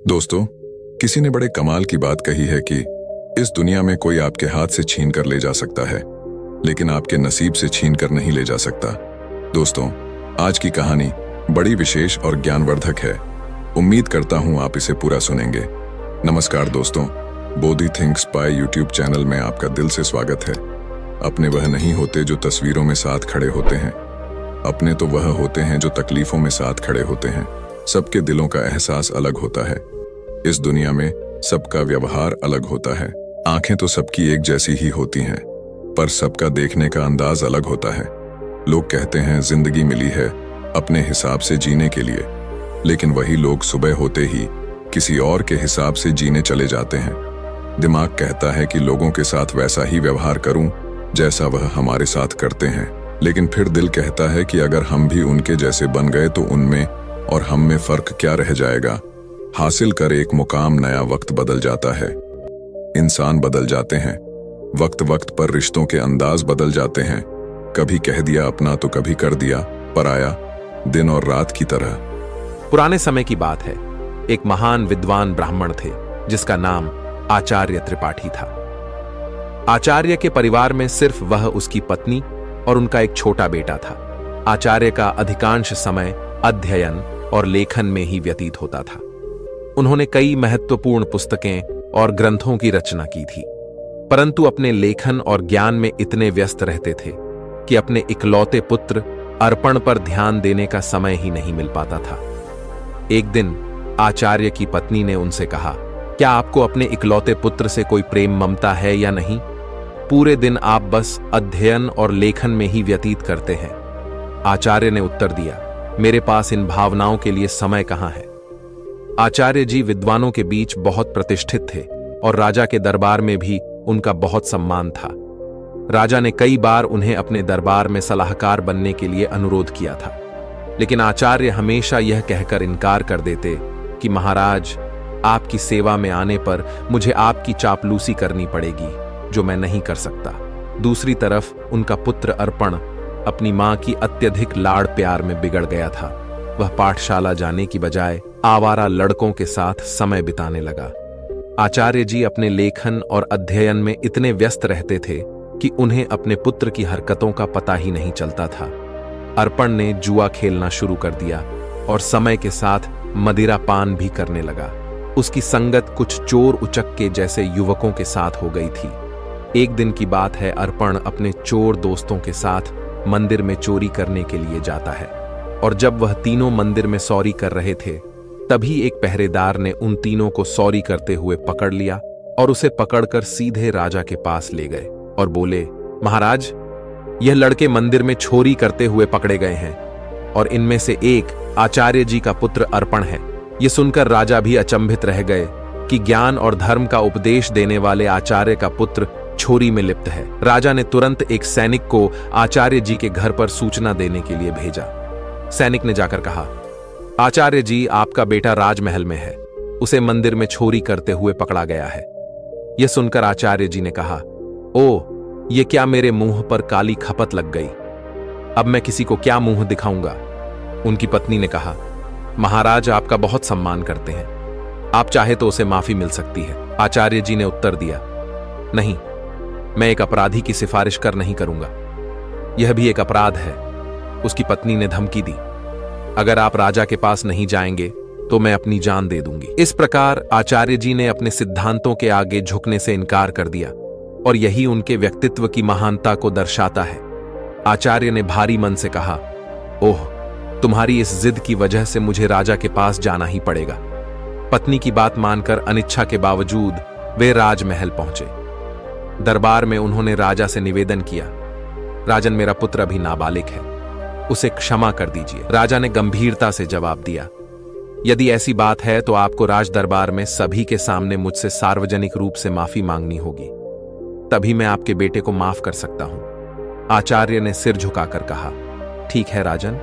दोस्तों, किसी ने बड़े कमाल की बात कही है कि इस दुनिया में कोई आपके हाथ से छीन कर ले जा सकता है, लेकिन आपके नसीब से छीन कर नहीं ले जा सकता। दोस्तों, आज की कहानी बड़ी विशेष और ज्ञानवर्धक है। उम्मीद करता हूं आप इसे पूरा सुनेंगे। नमस्कार दोस्तों, Bodhi thinks by YouTube channel में आपका दिल से स्वागत है। अपने वह नहीं होते जो तस्वीरों में साथ खड़े होते हैं, अपने तो वह होते हैं जो तकलीफों में साथ खड़े होते हैं। सबके दिलों का एहसास अलग होता है। इस दुनिया में सबका व्यवहार अलग होता है। आंखें तो सबकी एक जैसी ही होती हैं, पर सबका देखने का अंदाज अलग होता है। लोग कहते हैं जिंदगी मिली है अपने हिसाब से जीने के लिए, लेकिन वही लोग सुबह होते ही किसी और के हिसाब से जीने चले जाते हैं। दिमाग कहता है कि लोगों के साथ वैसा ही व्यवहार करूं जैसा वह हमारे साथ करते हैं, लेकिन फिर दिल कहता है कि अगर हम भी उनके जैसे बन गए तो उनमें और हम में फर्क क्या रह जाएगा। हासिल कर एक मुकाम नया वक्त बदल जाता है, इंसान बदल जाते हैं, वक्त वक्त पर रिश्तों के अंदाज बदल जाते हैं। कभी कह दिया अपना तो कभी कर दिया पराया, दिन और रात की तरह। पुराने समय की बात है। एक महान विद्वान ब्राह्मण थे जिसका नाम आचार्य त्रिपाठी था। आचार्य के परिवार में सिर्फ वह, उसकी पत्नी और उनका एक छोटा बेटा था। आचार्य का अधिकांश समय अध्ययन और लेखन में ही व्यतीत होता था। उन्होंने कई महत्वपूर्ण पुस्तकें और ग्रंथों की रचना की थी, परंतु अपने लेखन और ज्ञान में इतने व्यस्त रहते थे कि अपने इकलौते पुत्र अर्पण पर ध्यान देने का समय ही नहीं मिल पाता था। एक दिन आचार्य की पत्नी ने उनसे कहा, क्या आपको अपने इकलौते पुत्र से कोई प्रेम ममता है या नहीं? पूरे दिन आप बस अध्ययन और लेखन में ही व्यतीत करते हैं। आचार्य ने उत्तर दिया, मेरे पास इन भावनाओं के लिए समय कहां है। आचार्य जी विद्वानों के बीच बहुत प्रतिष्ठित थे और राजा के दरबार में भी उनका बहुत सम्मान था। राजा ने कई बार उन्हें अपने दरबार में सलाहकार बनने के लिए अनुरोध किया था, लेकिन आचार्य हमेशा यह कहकर इनकार कर देते कि महाराज, आपकी सेवा में आने पर मुझे आपकी चापलूसी करनी पड़ेगी, जो मैं नहीं कर सकता। दूसरी तरफ उनका पुत्र अर्पण अपनी मां की अत्यधिक लाड़ प्यार में बिगड़ गया था। वह पाठशाला जाने की बजाय आवारा लड़कों के साथ समय बिताने लगा। आचार्य जी अपने लेखन और अध्ययन में इतने व्यस्त रहते थे कि उन्हें अपने पुत्र की हरकतों का पता ही नहीं चलता था। अर्पण ने जुआ खेलना शुरू कर दिया और समय के साथ मदिरा पान भी करने लगा। उसकी संगत कुछ चोर उचक्के जैसे युवकों के साथ हो गई थी। एक दिन की बात है, अर्पण अपने चोर दोस्तों के साथ मंदिर में चोरी करने के लिए जाता है, और जब वह तीनों मंदिर में सौरी कर रहे थे, तभी एक पहरेदार ने उन तीनों को सौरी करते हुए पकड़ लिया और उसे पकड़कर सीधे राजा के पास ले गए और बोले, महाराज, यह लड़के मंदिर में चोरी करते हुए पकड़े गए हैं और इनमें से एक आचार्य जी का पुत्र अर्पण है। यह सुनकर राजा भी अचंभित रह गए कि ज्ञान और धर्म का उपदेश देने वाले आचार्य का पुत्र चोरी में लिप्त है। राजा ने तुरंत एक सैनिक को आचार्य जी के घर पर सूचना देने के लिए भेजा। सैनिक ने जाकर कहा, आचार्य जी, आपका बेटा राजमहल में है, उसे मंदिर में चोरी करते हुए पकड़ा गया है। यह सुनकर आचार्य जी ने कहा, ओ, ये क्या मेरे मुंह पर काली खपत लग गई, अब मैं किसी को क्या मुंह दिखाऊंगा। उनकी पत्नी ने कहा, महाराज आपका बहुत सम्मान करते हैं, आप चाहे तो उसे माफी मिल सकती है। आचार्य जी ने उत्तर दिया, नहीं, मैं एक अपराधी की सिफारिश कर नहीं करूंगा, यह भी एक अपराध है। उसकी पत्नी ने धमकी दी, अगर आप राजा के पास नहीं जाएंगे तो मैं अपनी जान दे दूंगी। इस प्रकार आचार्य जी ने अपने सिद्धांतों के आगे झुकने से इनकार कर दिया, और यही उनके व्यक्तित्व की महानता को दर्शाता है। आचार्य ने भारी मन से कहा, ओह, तुम्हारी इस जिद की वजह से मुझे राजा के पास जाना ही पड़ेगा। पत्नी की बात मानकर अनिच्छा के बावजूद वे राजमहल पहुंचे। दरबार में उन्होंने राजा से निवेदन किया, राजन, मेरा पुत्र अभी नाबालिग है, उसे क्षमा कर दीजिए। राजा ने गंभीरता से जवाब दिया, यदि ऐसी बात है तो आपको राज दरबार में सभी के सामने मुझसे सार्वजनिक रूप से माफी मांगनी होगी, तभी मैं आपके बेटे को माफ कर सकता हूं। आचार्य ने सिर झुकाकर कहा, ठीक है राजन,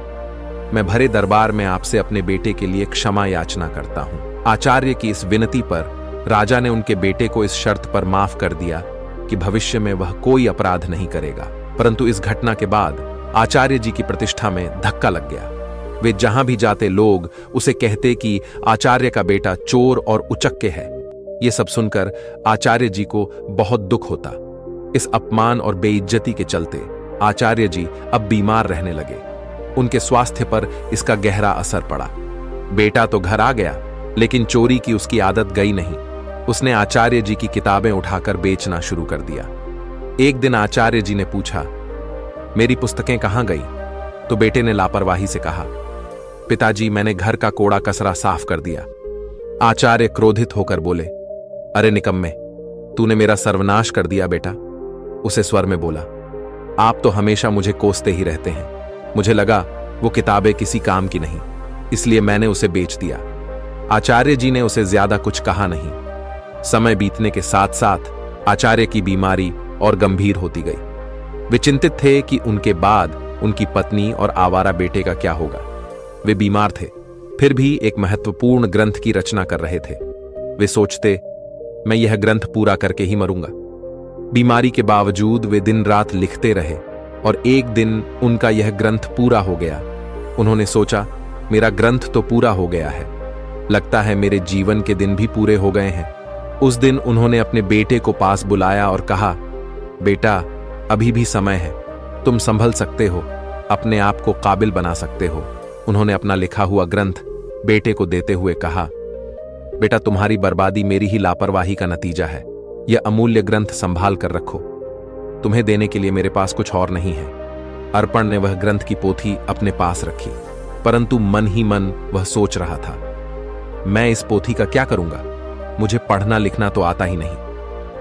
मैं भरे दरबार में आपसे अपने बेटे के लिए क्षमा याचना करता हूं। आचार्य की इस विनती पर राजा ने उनके बेटे को इस शर्त पर माफ कर दिया कि भविष्य में वह कोई अपराध नहीं करेगा। परंतु इस घटना के बाद आचार्य जी की प्रतिष्ठा में धक्का लग गया। वे जहां भी जाते लोग उसे कहते कि आचार्य का बेटा चोर और उचक्के है। ये सब सुनकर आचार्य जी को बहुत दुख होता। इस अपमान और बेइज्जती के चलते आचार्य जी अब बीमार रहने लगे। उनके स्वास्थ्य पर इसका गहरा असर पड़ा। बेटा तो घर आ गया, लेकिन चोरी की उसकी आदत गई नहीं। उसने आचार्य जी की किताबें उठाकर बेचना शुरू कर दिया। एक दिन आचार्य जी ने पूछा, मेरी पुस्तकें कहां गई? तो बेटे ने लापरवाही से कहा, पिताजी मैंने घर का कोड़ा कचरा साफ कर दिया। आचार्य क्रोधित होकर बोले, अरे निकम्मे, तूने मेरा सर्वनाश कर दिया बेटा। उसे स्वर में बोला, आप तो हमेशा मुझे कोसते ही रहते हैं। मुझे लगा वो किताबें किसी काम की नहीं, इसलिए मैंने उसे बेच दिया। आचार्य जी ने उसे ज्यादा कुछ कहा नहीं। समय बीतने के साथ साथ आचार्य की बीमारी और गंभीर होती गई। वे चिंतित थे कि उनके बाद उनकी पत्नी और आवारा बेटे का क्या होगा। वे बीमार थे, फिर भी एक महत्वपूर्ण ग्रंथ की रचना कर रहे थे। वे सोचते, मैं यह ग्रंथ पूरा करके ही मरूंगा। बीमारी के बावजूद वे दिन रात लिखते रहे और एक दिन उनका यह ग्रंथ पूरा हो गया। उन्होंने सोचा, मेरा ग्रंथ तो पूरा हो गया है, लगता है मेरे जीवन के दिन भी पूरे हो गए हैं। उस दिन उन्होंने अपने बेटे को पास बुलाया और कहा, बेटा अभी भी समय है, तुम संभल सकते हो, अपने आप को काबिल बना सकते हो। उन्होंने अपना लिखा हुआ ग्रंथ बेटे को देते हुए कहा, बेटा तुम्हारी बर्बादी मेरी ही लापरवाही का नतीजा है। यह अमूल्य ग्रंथ संभाल कर रखो, तुम्हें देने के लिए मेरे पास कुछ और नहीं है। अर्पण ने वह ग्रंथ की पोथी अपने पास रखी, परंतु मन ही मन वह सोच रहा था, मैं इस पोथी का क्या करूंगा? मुझे पढ़ना लिखना तो आता ही नहीं।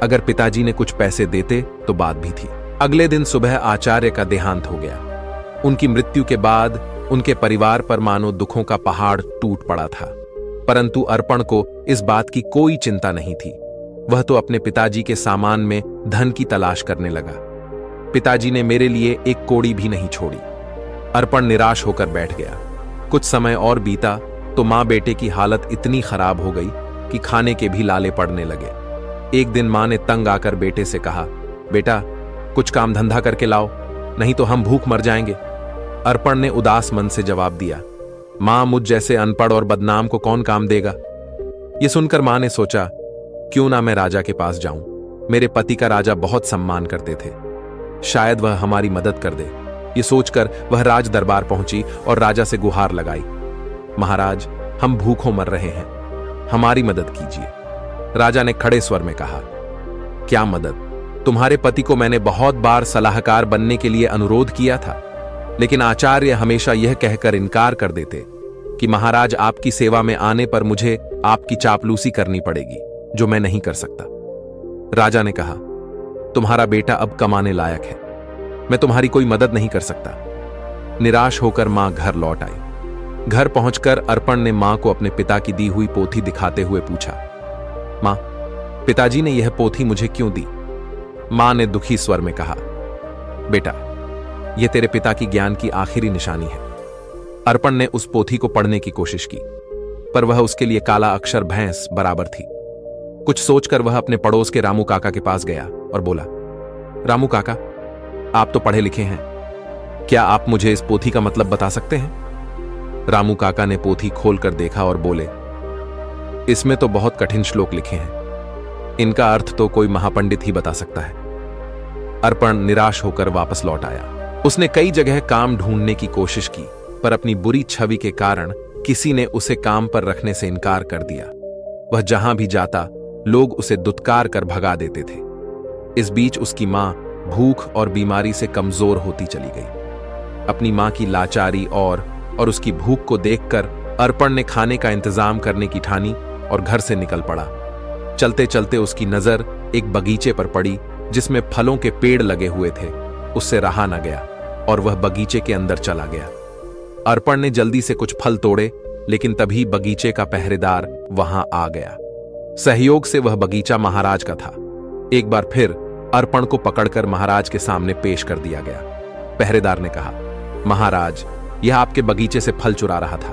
अगर पिताजी ने कुछ पैसे देते तो बात भी थी। अगले दिन सुबह आचार्य का देहांत हो गया। उनकी मृत्यु के बाद उनके परिवार पर मानो दुखों का पहाड़ टूट पड़ा था, परंतु अर्पण को इस बात की कोई चिंता नहीं थी। वह तो अपने पिताजी के सामान में धन की तलाश करने लगा। पिताजी ने मेरे लिए एक कौड़ी भी नहीं छोड़ी। अर्पण निराश होकर बैठ गया। कुछ समय और बीता तो मां बेटे की हालत इतनी खराब हो गई कि खाने के भी लाले पड़ने लगे। एक दिन मां ने तंग आकर बेटे से कहा, बेटा कुछ काम धंधा करके लाओ, नहीं तो हम भूख मर जाएंगे। अर्पण ने उदास मन से जवाब दिया, मां मुझ जैसे अनपढ़ और बदनाम को कौन काम देगा? यह सुनकर मां ने सोचा, क्यों ना मैं राजा के पास जाऊं। मेरे पति का राजा बहुत सम्मान करते थे, शायद वह हमारी मदद कर दे। ये सोचकर वह राज दरबार पहुंची और राजा से गुहार लगाई, महाराज हम भूखों मर रहे हैं, हमारी मदद कीजिए। राजा ने खड़े स्वर में कहा, क्या मदद? तुम्हारे पति को मैंने बहुत बार सलाहकार बनने के लिए अनुरोध किया था, लेकिन आचार्य हमेशा यह कहकर इनकार कर देते कि महाराज आपकी सेवा में आने पर मुझे आपकी चापलूसी करनी पड़ेगी, जो मैं नहीं कर सकता। राजा ने कहा, तुम्हारा बेटा अब कमाने लायक है, मैं तुम्हारी कोई मदद नहीं कर सकता। निराश होकर मां घर लौट आई। घर पहुंचकर अर्पण ने मां को अपने पिता की दी हुई पोथी दिखाते हुए पूछा, मां पिताजी ने यह पोथी मुझे क्यों दी? मां ने दुखी स्वर में कहा, बेटा यह तेरे पिता की ज्ञान की आखिरी निशानी है। अर्पण ने उस पोथी को पढ़ने की कोशिश की, पर वह उसके लिए काला अक्षर भैंस बराबर थी। कुछ सोचकर वह अपने पड़ोस के रामू काका के पास गया और बोला, रामू काका आप तो पढ़े लिखे हैं, क्या आप मुझे इस पोथी का मतलब बता सकते हैं? रामू काका ने पोथी खोलकर देखा और बोले, इसमें तो बहुत कठिन श्लोक लिखे हैं, इनका अर्थ तो कोई महापंडित ही बता सकता है। अर्पण निराश होकर वापस लौट आया। उसने कई जगह काम ढूंढने की कोशिश की, पर अपनी बुरी छवि के कारण किसी ने उसे काम पर रखने से इनकार कर दिया। वह जहां भी जाता लोग उसे दुत्कार कर भगा देते थे। इस बीच उसकी मां भूख और बीमारी से कमजोर होती चली गई। अपनी मां की लाचारी और उसकी भूख को देखकर अर्पण ने खाने का इंतजाम करने की ठानी और घर से निकल पड़ा। चलते चलते उसकी नजर एक बगीचे पर पड़ी जिसमें फलों के पेड़ लगे हुए थे। उससे रहा न गया और वह बगीचे के अंदर चला गया। अर्पण ने जल्दी से कुछ फल तोड़े, लेकिन तभी बगीचे का पहरेदार वहां आ गया। सहयोग से वह बगीचा महाराज का था। एक बार फिर अर्पण को पकड़कर महाराज के सामने पेश कर दिया गया। पहरेदार ने कहा, महाराज यह आपके बगीचे से फल चुरा रहा था।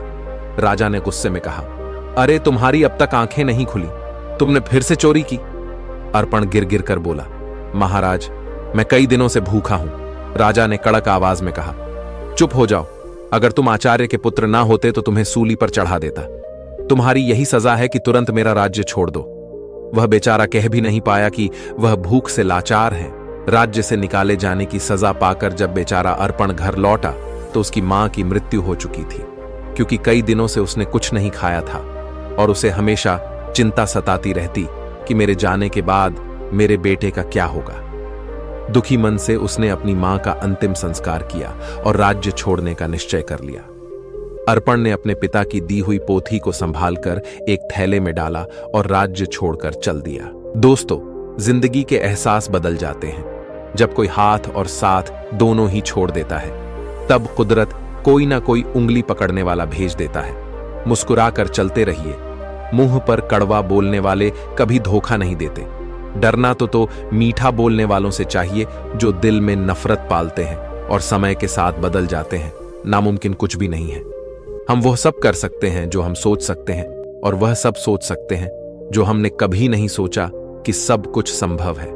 राजा ने गुस्से में कहा, अरे तुम्हारी अब तक आंखें नहीं खुली, तुमने फिर से चोरी की? अर्पण गिर गिर कर बोला, महाराज मैं कई दिनों से भूखा हूं। राजा ने कड़क आवाज में कहा, चुप हो जाओ, अगर तुम आचार्य के पुत्र ना होते तो तुम्हें सूली पर चढ़ा देता। तुम्हारी यही सजा है कि तुरंत मेरा राज्य छोड़ दो। वह बेचारा कह भी नहीं पाया कि वह भूख से लाचार है। राज्य से निकाले जाने की सजा पाकर जब बेचारा अर्पण घर लौटा तो उसकी मां की मृत्यु हो चुकी थी, क्योंकि कई दिनों से उसने कुछ नहीं खाया था और उसे हमेशा चिंता सताती रहती कि मेरे जाने के बाद मेरे बेटे का क्या होगा। दुखी मन से उसने अपनी मां का अंतिम संस्कार किया और राज्य छोड़ने का निश्चय कर लिया। अर्पण ने अपने पिता की दी हुई पोथी को संभालकर एक थैले में डाला और राज्य छोड़कर चल दिया। दोस्तों, जिंदगी के एहसास बदल जाते हैं जब कोई हाथ और साथ दोनों ही छोड़ देता है। तब कुदरत कोई ना कोई उंगली पकड़ने वाला भेज देता है। मुस्कुराकर चलते रहिए। मुंह पर कड़वा बोलने वाले कभी धोखा नहीं देते। डरना तो मीठा बोलने वालों से चाहिए जो दिल में नफरत पालते हैं और समय के साथ बदल जाते हैं। नामुमकिन कुछ भी नहीं है। हम वह सब कर सकते हैं जो हम सोच सकते हैं, और वह सब सोच सकते हैं जो हमने कभी नहीं सोचा कि सब कुछ संभव है।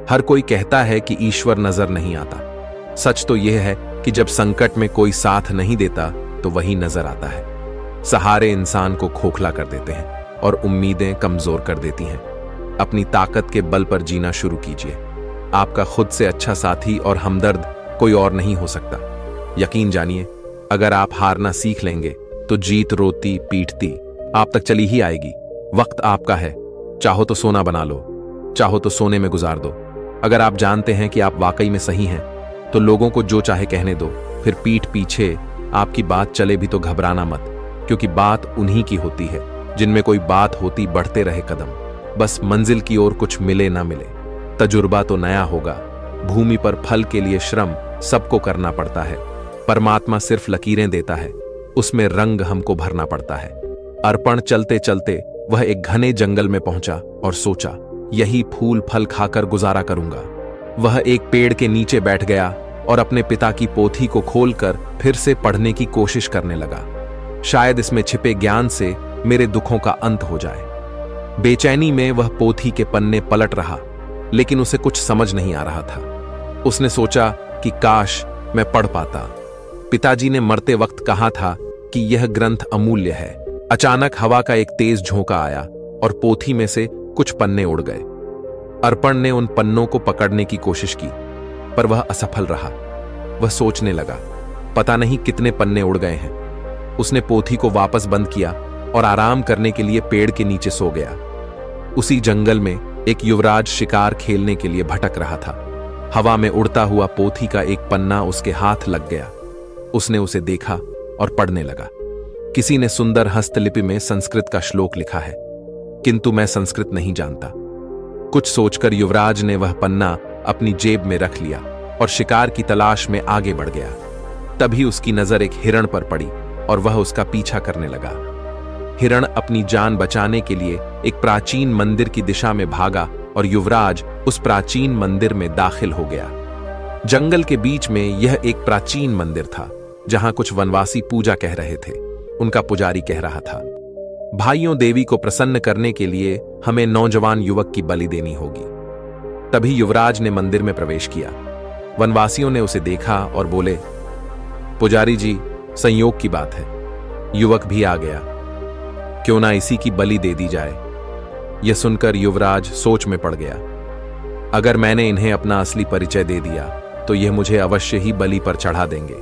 हर कोई कहता है कि ईश्वर नजर नहीं आता। सच तो यह है कि जब संकट में कोई साथ नहीं देता तो वही नजर आता है। सहारे इंसान को खोखला कर देते हैं और उम्मीदें कमजोर कर देती हैं। अपनी ताकत के बल पर जीना शुरू कीजिए। आपका खुद से अच्छा साथी और हमदर्द कोई और नहीं हो सकता। यकीन जानिए, अगर आप हारना सीख लेंगे तो जीत रोती पीटती आप तक चली ही आएगी। वक्त आपका है। चाहो तो सोना बना लो, चाहो तो सोने में गुजार दो। अगर आप जानते हैं कि आप वाकई में सही हैं तो लोगों को जो चाहे कहने दो। फिर पीठ पीछे आपकी बात चले भी तो घबराना मत, क्योंकि बात उन्हीं की होती है जिनमें कोई बात होती बढ़ते रहे कदम। बस मंजिल की ओर कुछ मिले ना मिले, तजुर्बा तो नया होगा। भूमि पर फल के लिए श्रम सबको करना पड़ता है। परमात्मा सिर्फ लकीरें देता है, उसमें रंग हमको भरना पड़ता है। अर्पण चलते चलते वह एक घने जंगल में पहुंचा और सोचा, यही फूल फल खाकर गुजारा करूंगा। वह एक पेड़ के नीचे बैठ गया और अपने पिता की पोथी को खोलकर फिर से पढ़ने की कोशिश करने लगा। शायद इसमें छिपे ज्ञान से मेरे दुखों का अंत हो जाए। बेचैनी में वह पोथी के पन्ने पलट रहा, लेकिन उसे कुछ समझ नहीं आ रहा था। उसने सोचा कि काश मैं पढ़ पाता। पिताजी ने मरते वक्त कहा था कि यह ग्रंथ अमूल्य है। अचानक हवा का एक तेज झोंका आया और पोथी में से कुछ पन्ने उड़ गए। अर्पण ने उन पन्नों को पकड़ने की कोशिश की, पर वह असफल रहा। वह सोचने लगा, पता नहीं कितने पन्ने उड़ गए हैं। उसने पोथी को वापस बंद किया और आराम करने के लिए पेड़ के नीचे सो गया। उसी जंगल में एक युवराज शिकार खेलने के लिए भटक रहा था। हवा में उड़ता हुआ पोथी का एक पन्ना उसके हाथ लग गया। उसने उसे देखा और पढ़ने लगा। किसी ने सुंदर हस्तलिपि में संस्कृत का श्लोक लिखा है, किंतु मैं संस्कृत नहीं जानता। कुछ सोचकर युवराज ने वह पन्ना अपनी जेब में रख लिया और शिकार की तलाश में आगे बढ़ गया। तभी उसकी नजर एक हिरण पर पड़ी और वह उसका पीछा करने लगा। हिरण अपनी जान बचाने के लिए एक प्राचीन मंदिर की दिशा में भागा और युवराज उस प्राचीन मंदिर में दाखिल हो गया। जंगल के बीच में यह एक प्राचीन मंदिर था जहां कुछ वनवासी पूजा कह रहे थे। उनका पुजारी कह रहा था, भाइयों, देवी को प्रसन्न करने के लिए हमें नौजवान युवक की बलि देनी होगी। तभी युवराज ने मंदिर में प्रवेश किया। वनवासियों ने उसे देखा और बोले, पुजारी जी, संयोग की बात है, युवक भी आ गया, क्यों ना इसी की बलि दे दी जाए। यह सुनकर युवराज सोच में पड़ गया। अगर मैंने इन्हें अपना असली परिचय दे दिया तो यह मुझे अवश्य ही बलि पर चढ़ा देंगे,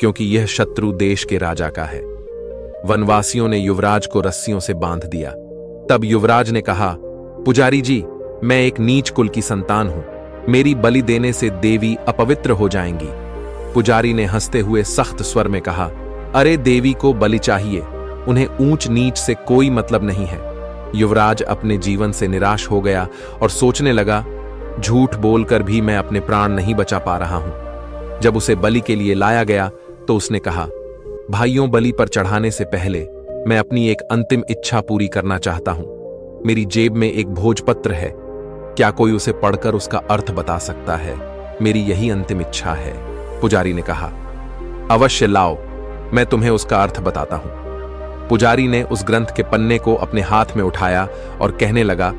क्योंकि यह शत्रु देश के राजा का है। वनवासियों ने युवराज को रस्सियों से बांध दिया। तब युवराज ने कहा, पुजारी जी, मैं एक नीच कुल की संतान हूं, मेरी बलि देने से देवी अपवित्र हो जाएंगी। पुजारी ने हंसते हुए सख्त स्वर में कहा, अरे देवी को बलि चाहिए, उन्हें ऊंच नीच से कोई मतलब नहीं है। युवराज अपने जीवन से निराश हो गया और सोचने लगा, झूठ बोलकर भी मैं अपने प्राण नहीं बचा पा रहा हूं। जब उसे बलि के लिए लाया गया तो उसने कहा, भाइयों, बलि पर चढ़ाने से पहले मैं अपनी एक अंतिम इच्छा पूरी करना चाहता हूं। मेरी जेब में एक भोजपत्र है, क्या कोई उसे पढ़कर उसका अर्थ बता सकता है? मेरी यही अंतिम इच्छा है। पुजारी ने कहा, अवश्य लाओ, मैं तुम्हें उसका अर्थ बताता हूं। पुजारी ने उस ग्रंथ के पन्ने को अपने हाथ में उठाया और कहने लगा,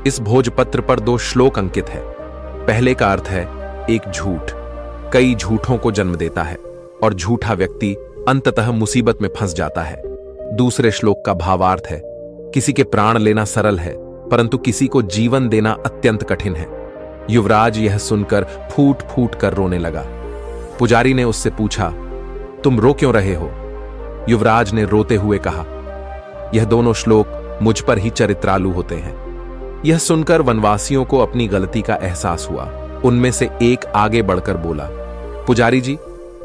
इस भोजपत्र पर 2 श्लोक अंकित है। पहले का अर्थ है, एक झूठ कई झूठों को जन्म देता है और झूठा व्यक्ति अंततः मुसीबत में फंस जाता है। दूसरे श्लोक का भावार्थ है, किसी के प्राण लेना सरल है, परंतु किसी को जीवन देना अत्यंत कठिन है। युवराज यह सुनकर फूट फूट कर रोने लगा। पुजारी ने उससे पूछा, तुम रो क्यों रहे हो? युवराज ने रोते हुए कहा, यह दोनों श्लोक मुझ पर ही चरित्रालु होते हैं। यह सुनकर वनवासियों को अपनी गलती का एहसास हुआ। उनमें से एक आगे बढ़कर बोला, पुजारी जी,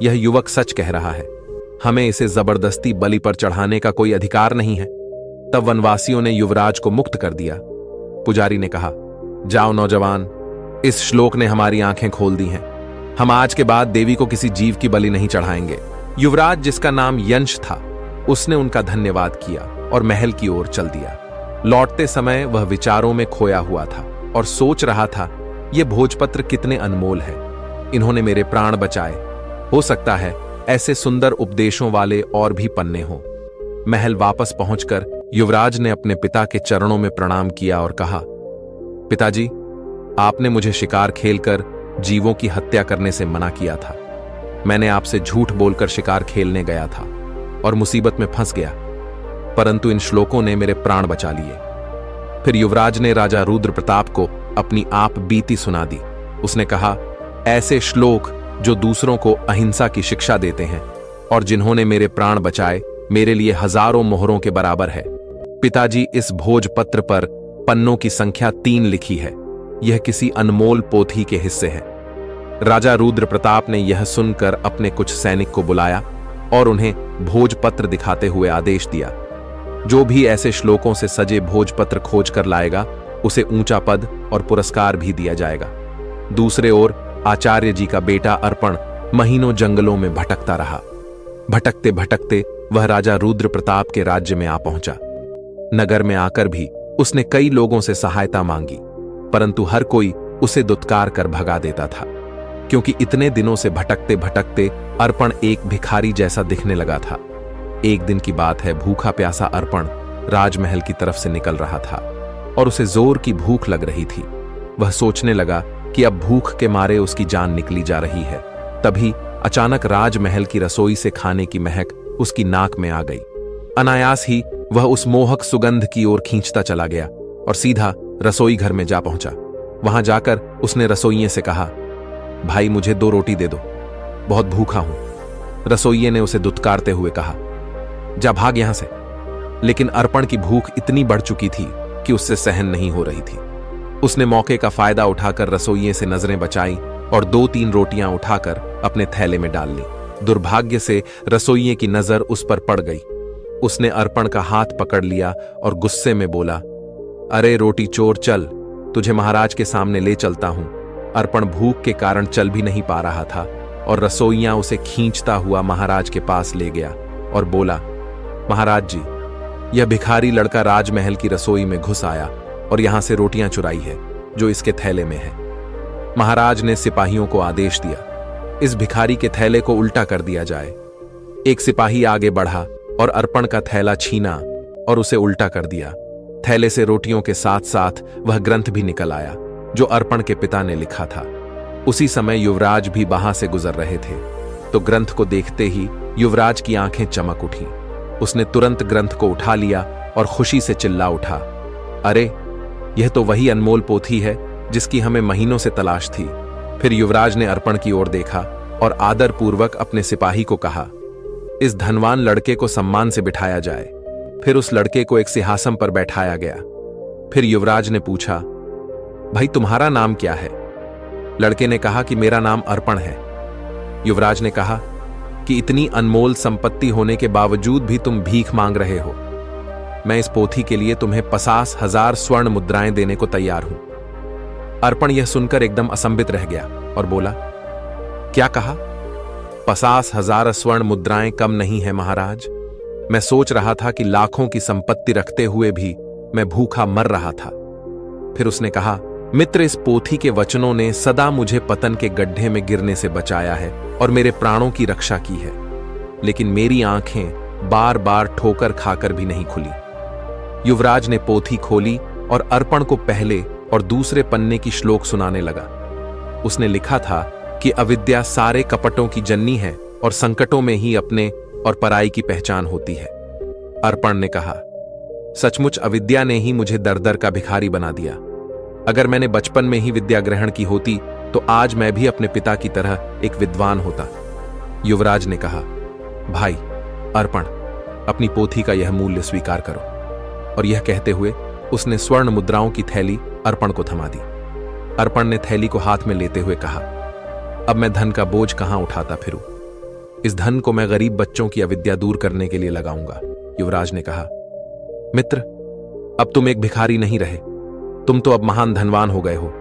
यह युवक सच कह रहा है, हमें इसे जबरदस्ती बलि पर चढ़ाने का कोई अधिकार नहीं है। तब वनवासियों ने युवराज को मुक्त कर दिया। पुजारी ने कहा, जाओ नौजवान, इस श्लोक ने हमारी आंखें खोल दी हैं। हम आज के बाद देवी को किसी जीव की बलि नहीं चढ़ाएंगे। युवराज, जिसका नाम यंश था, उसने उनका धन्यवाद किया और महल की ओर चल दिया। लौटते समय वह विचारों में खोया हुआ था और सोच रहा था, ये भोजपत्र कितने अनमोल है, इन्होंने मेरे प्राण बचाए। हो सकता है ऐसे सुंदर उपदेशों वाले और भी पन्ने हों। महल वापस पहुंचकर युवराज ने अपने पिता के चरणों में प्रणाम किया और कहा, पिताजी, आपने मुझे शिकार खेलकर जीवों की हत्या करने से मना किया था। मैंने आपसे झूठ बोलकर शिकार खेलने गया था और मुसीबत में फंस गया, परंतु इन श्लोकों ने मेरे प्राण बचा लिए। फिर युवराज ने राजा रुद्र प्रताप को अपनी आप बीती सुना दी। उसने कहा, ऐसे श्लोक जो दूसरों को अहिंसा की शिक्षा देते हैं और जिन्होंने मेरे प्राण बचाए, मेरे लिए हजारों मोहरों के बराबर है। पिताजी, इस भोजपत्र पर पन्नों की संख्या 3 लिखी है। यह किसी अनमोल पोथी के हिस्से है। राजा रुद्र प्रताप ने यह सुनकर अपने कुछ सैनिक को बुलाया और उन्हें भोजपत्र दिखाते हुए आदेश दिया, जो भी ऐसे श्लोकों से सजे भोजपत्र खोज कर लाएगा, उसे ऊंचा पद और पुरस्कार भी दिया जाएगा। दूसरे ओर आचार्य जी का बेटा अर्पण महीनों जंगलों में भटकता रहा। भटकते भटकते वह राजा रुद्र प्रताप के राज्य में आ पहुंचा। नगर में आकर भी उसने कई लोगों से सहायता मांगी, परंतु हर कोई उसे दुत्कार कर भगा देता था, क्योंकि इतने दिनों से भटकते भटकते अर्पण एक भिखारी जैसा दिखने लगा था। एक दिन की बात है, भूखा प्यासा अर्पण राजमहल की तरफ से निकल रहा था और उसे जोर की भूख लग रही थी। वह सोचने लगा कि अब भूख के मारे उसकी जान निकली जा रही है। तभी अचानक राजमहल की रसोई से खाने की महक उसकी नाक में आ गई। अनायास ही वह उस मोहक सुगंध की ओर खींचता चला गया और सीधा रसोई घर में जा पहुंचा। वहां जाकर उसने रसोइये से कहा, भाई, मुझे 2 रोटी दे दो, बहुत भूखा हूं। रसोइये ने उसे दुत्कारते हुए कहा, जा भाग यहां से। लेकिन अर्पण की भूख इतनी बढ़ चुकी थी कि उससे सहन नहीं हो रही थी। उसने मौके का फायदा उठाकर रसोइये से नजरें बचाई और 2-3 रोटियां उठाकर अपने थैले में डाल ली। दुर्भाग्य से रसोइये की नजर उस पर पड़ गई। उसने अर्पण का हाथ पकड़ लिया और गुस्से में बोला, अरे रोटी चोर, चल, तुझे महाराज के सामने ले चलता हूं। अर्पण भूख के कारण चल भी नहीं पा रहा था और रसोइया उसे खींचता हुआ महाराज के पास ले गया और बोला, महाराज जी, यह भिखारी लड़का राजमहल की रसोई में घुस आया और यहां से रोटियां चुराई है जो इसके थैले में है। महाराज ने सिपाहियों को आदेश दिया, इस भिखारी के थैले को उल्टा कर दिया जाए। एक सिपाही आगे बढ़ा और अर्पण का थैला छीना और उसे उल्टा कर दिया। थैले से रोटियों के साथ साथ वह ग्रंथ भी निकल आया जो अर्पण के पिता ने लिखा था। उसी समय युवराज भी वहां से गुजर रहे थे, तो ग्रंथ को देखते ही युवराज की आंखें चमक उठी। उसने तुरंत ग्रंथ को उठा लिया और खुशी से चिल्ला उठा, अरे, यह तो वही अनमोल पोथी है जिसकी हमें महीनों से तलाश थी। फिर युवराज ने अर्पण की ओर देखा और आदरपूर्वक अपने सिपाही को कहा, इस धनवान लड़के को सम्मान से बिठाया जाए। फिर उस लड़के को एक सिंहासन पर बैठाया गया। फिर युवराज ने पूछा, भाई, तुम्हारा नाम क्या है? लड़के ने कहा कि मेरा नाम अर्पण है। युवराज ने कहा कि इतनी अनमोल संपत्ति होने के बावजूद भी तुम भीख मांग रहे हो। मैं इस पोथी के लिए तुम्हें 50,000 स्वर्ण मुद्राएं देने को तैयार हूं। अर्पण यह सुनकर एकदम असंबित रह गया और बोला, क्या कहा? 50,000 स्वर्ण मुद्राएं कम नहीं है महाराज। मैं सोच रहा था कि लाखों की संपत्ति रखते हुए भी मैं भूखा मर रहा था। फिर उसने कहा, मित्र, इस पोथी के वचनों ने सदा मुझे पतन के गड्ढे में गिरने से बचाया है और मेरे प्राणों की रक्षा की है, लेकिन मेरी आंखें बार बार ठोकर खाकर भी नहीं खुली। युवराज ने पोथी खोली और अर्पण को पहले और दूसरे पन्ने की श्लोक सुनाने लगा। उसने लिखा था कि अविद्या सारे कपटों की जननी है और संकटों में ही अपने और पराई की पहचान होती है। अर्पण ने कहा, सचमुच अविद्या ने ही मुझे दर दर का भिखारी बना दिया। अगर मैंने बचपन में ही विद्या ग्रहण की होती तो आज मैं भी अपने पिता की तरह एक विद्वान होता। युवराज ने कहा, भाई अर्पण, अपनी पोथी का यह मूल्य स्वीकार करो। और यह कहते हुए उसने स्वर्ण मुद्राओं की थैली अर्पण को थमा दी। अर्पण ने थैली को हाथ में लेते हुए कहा, अब मैं धन का बोझ कहां उठाता फिरूं? इस धन को मैं गरीब बच्चों की अविद्या दूर करने के लिए लगाऊंगा। युवराज ने कहा, मित्र, अब तुम एक भिखारी नहीं रहे, तुम तो अब महान धनवान हो गए हो।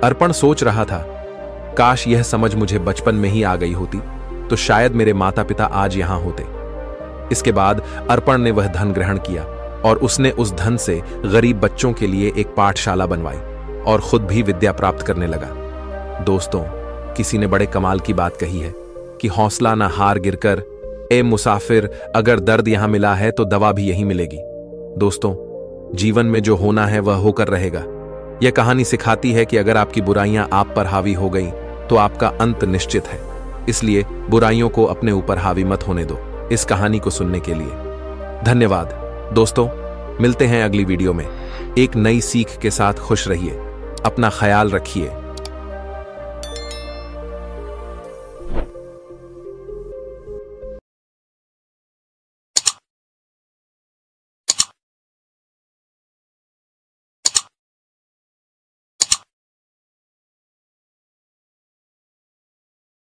अर्पण सोच रहा था, काश यह समझ मुझे बचपन में ही आ गई होती तो शायद मेरे माता पिता आज यहां होते। इसके बाद अर्पण ने वह धन ग्रहण किया और उसने उस धन से गरीब बच्चों के लिए एक पाठशाला बनवाई और खुद भी विद्या प्राप्त करने लगा। दोस्तों, किसी ने बड़े कमाल की बात कही है कि हौसला ना हार गिरकर, ए मुसाफिर, अगर दर्द यहां मिला है तो दवा भी यहीं मिलेगी। दोस्तों, जीवन में जो होना है वह होकर रहेगा। यह कहानी सिखाती है कि अगर आपकी बुराइयां आप पर हावी हो गईं तो आपका अंत निश्चित है। इसलिए बुराइयों को अपने ऊपर हावी मत होने दो। इस कहानी को सुनने के लिए धन्यवाद। दोस्तों, मिलते हैं अगली वीडियो में एक नई सीख के साथ। खुश रहिए, अपना ख्याल रखिए।